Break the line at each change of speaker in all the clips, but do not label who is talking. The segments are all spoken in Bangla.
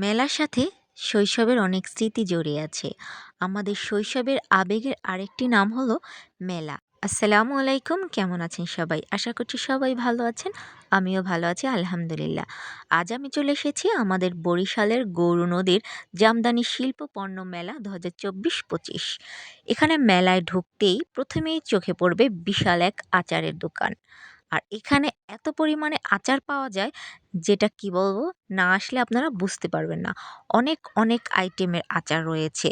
মেলার সাথে শৈশবের অনেক স্মৃতি জড়িয়ে আছে। আমাদের শৈশবের আবেগের আরেকটি নাম হলো মেলা। আসসালামু আলাইকুম, কেমন আছেন সবাই? আশা করছি সবাই ভালো আছেন। আমিও ভালো আছি আলহামদুলিল্লাহ। আজ আমি চলে এসেছি আমাদের বরিশালের গৌর নদীর জামদানি শিল্প পণ্য মেলা ২০২৪-২৫। এখানে মেলায় ঢুকতেই প্রথমেই চোখে পড়বে বিশাল এক আচারের দোকান। আর এখানে এত পরিমাণে আচার পাওয়া যায়, যেটা কি বলবো, না আসলে আপনারা বুঝতে পারবেন না। অনেক অনেক আইটেমের আচার রয়েছে।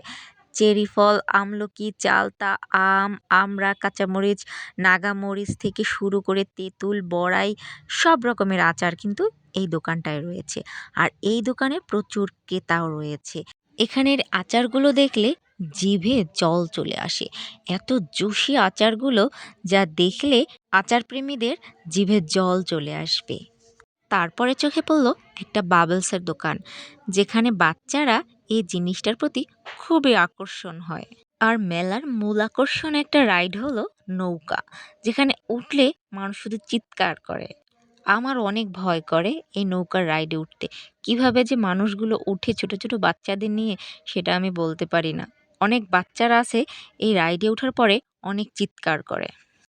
চেরি ফল, আমলকি, চালতা, আম, আমড়া, কাঁচামরিচ, নাগামরিচ থেকে শুরু করে তেঁতুল, বড়াই, সব রকমের আচার কিন্তু এই দোকানটায় রয়েছে। আর এই দোকানে প্রচুর ক্রেতাও রয়েছে। এখানের আচারগুলো দেখলে জিভে জল চলে আসে। এত জুসি আচারগুলো, যা দেখলে আচারপ্রেমীদের জিভে জল চলে আসবে। তারপরে চোখে পড়ল একটা বাবলসের দোকান, যেখানে বাচ্চারা এই জিনিসটার প্রতি খুবই আকর্ষণ হয়। আর মেলার মূল আকর্ষণ একটা রাইড হলো নৌকা, যেখানে উঠলে মানুষ শুধু চিৎকার করে। আমার অনেক ভয় করে এই নৌকার রাইডে উঠতে। কিভাবে যে মানুষগুলো উঠে ছোট ছোট বাচ্চাদের নিয়ে, সেটা আমি বলতে পারি না। অনেক বাচ্চারা আছে এই রাইডে ওঠার পরে অনেক চিৎকার করে।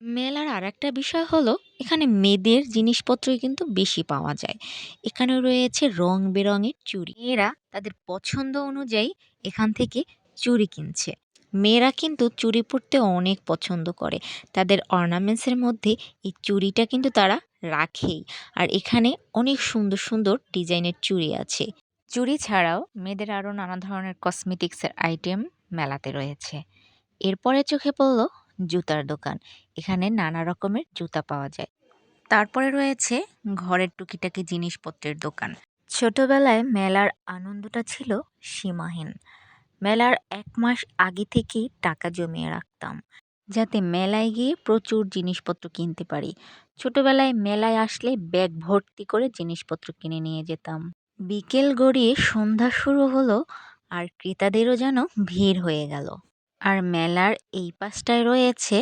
মেলার আরেকটা বিষয় হলো, এখানে মেয়েদের জিনিসপত্রই কিন্তু বেশি পাওয়া যায়। এখানে রয়েছে রং বেরঙের চুড়ি। মেয়েরা তাদের পছন্দ অনুযায়ী এখান থেকে চুড়ি কিনছে। মেয়েরা কিন্তু চুড়ি পরতে অনেক পছন্দ করে। তাদের অর্নামেন্টসের মধ্যে এই চুড়িটা কিন্তু তারা রাখেই। আর এখানে অনেক সুন্দর সুন্দর ডিজাইনের চুড়ি আছে। চুড়ি ছাড়াও মেয়েদের আরও নানা ধরনের কসমেটিক্সের আইটেম মেলাতে রয়েছে। এরপরে চোখে পড়ল জুতার দোকান। এখানে নানা রকমের জুতা পাওয়া যায়। তারপরে রয়েছে ঘরের টুকিটাকি জিনিসপত্রের দোকান। ছোটবেলায় মেলার আনন্দটা ছিল সীমাহীন। মেলার ১ মাস আগে থেকেই টাকা জমিয়ে রাখতাম, যাতে মেলায় গিয়ে প্রচুর জিনিসপত্র কিনতে পারি। ছোটবেলায় মেলায় আসলে ব্যাগ ভর্তি করে জিনিসপত্র কিনে নিয়ে যেতাম। বিকেল গড়িয়ে সন্ধ্যা শুরু হলো, আর ক্রেতাদেরও যেন ভিড় হয়ে গেল। আর মেলার এই পাশটায় রয়েছে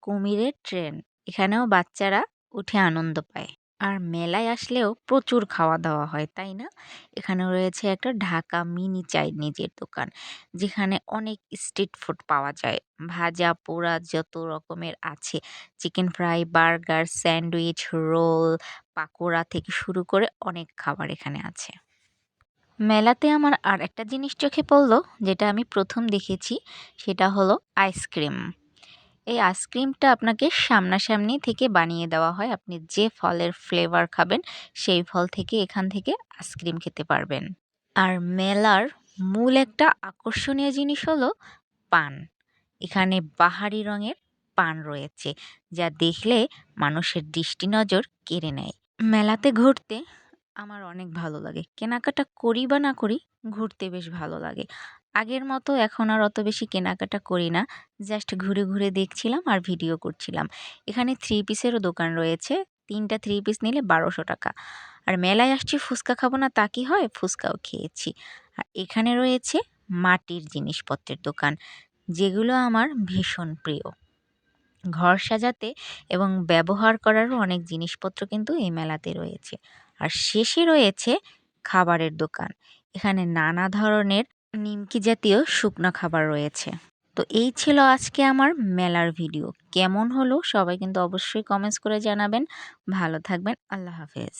কুমিরের ট্রেন। এখানেও বাচ্চারা উঠে আনন্দ পায়। আর মেলায় আসলেও প্রচুর খাওয়া দাওয়া হয়, তাই না? এখানে রয়েছে একটা ঢাকা মিনি চাইনিজের দোকান, যেখানে অনেক স্ট্রিট ফুড পাওয়া যায়। ভাজা পোড়া যত রকমের আছে, chicken fry, burger, sandwich, roll, pakora থেকে শুরু করে অনেক খাবার এখানে আছে। মেলাতে আমার আর একটা জিনিস চোখে পড়লো, যেটা আমি প্রথম দেখেছি, সেটা হলো আইসক্রিম। এই আইসক্রিমটা আপনাকে সামনাসামনি থেকে বানিয়ে দেওয়া হয়। আপনি যে ফলের ফ্লেভার খাবেন, সেই ফল থেকে এখান থেকে আইসক্রিম খেতে পারবেন। আর মেলার মূল একটা আকর্ষণীয় জিনিস হলো পান। এখানে বাহারি রঙের পান রয়েছে, যা দেখলে মানুষের দৃষ্টি নজর কেড়ে নেয়। মেলাতে ঘুরতে আমার অনেক ভালো লাগে। কেনাকাটা করি বা না করি, ঘুরতে বেশ ভালো লাগে। আগের মতো এখন আর অত বেশি কেনাকাটা করি না। জাস্ট ঘুরে ঘুরে দেখছিলাম আর ভিডিও করছিলাম। এখানে থ্রি পিসেরও দোকান রয়েছে। ৩টা থ্রি পিস নিলে ১২০০ টাকা। আর মেলায় আসছি, ফুচকা খাবো না তা কি হয়? ফুচকাও খেয়েছি। আর এখানে রয়েছে মাটির জিনিসপত্রের দোকান, যেগুলো আমার ভীষণ প্রিয়। ঘর সাজাতে এবং ব্যবহার করারও অনেক জিনিসপত্র কিন্তু এই মেলাতে রয়েছে। আর শেষে রয়েছে খাবারের দোকান। এখানে নানা ধরনের নিমকি জাতীয় শুকনো খাবার রয়েছে। তো এই ছিল আজকে আমার মেলার ভিডিও। কেমন হলো সবাই কিন্তু অবশ্যই কমেন্টস করে জানাবেন। ভালো থাকবেন। আল্লাহ হাফেজ।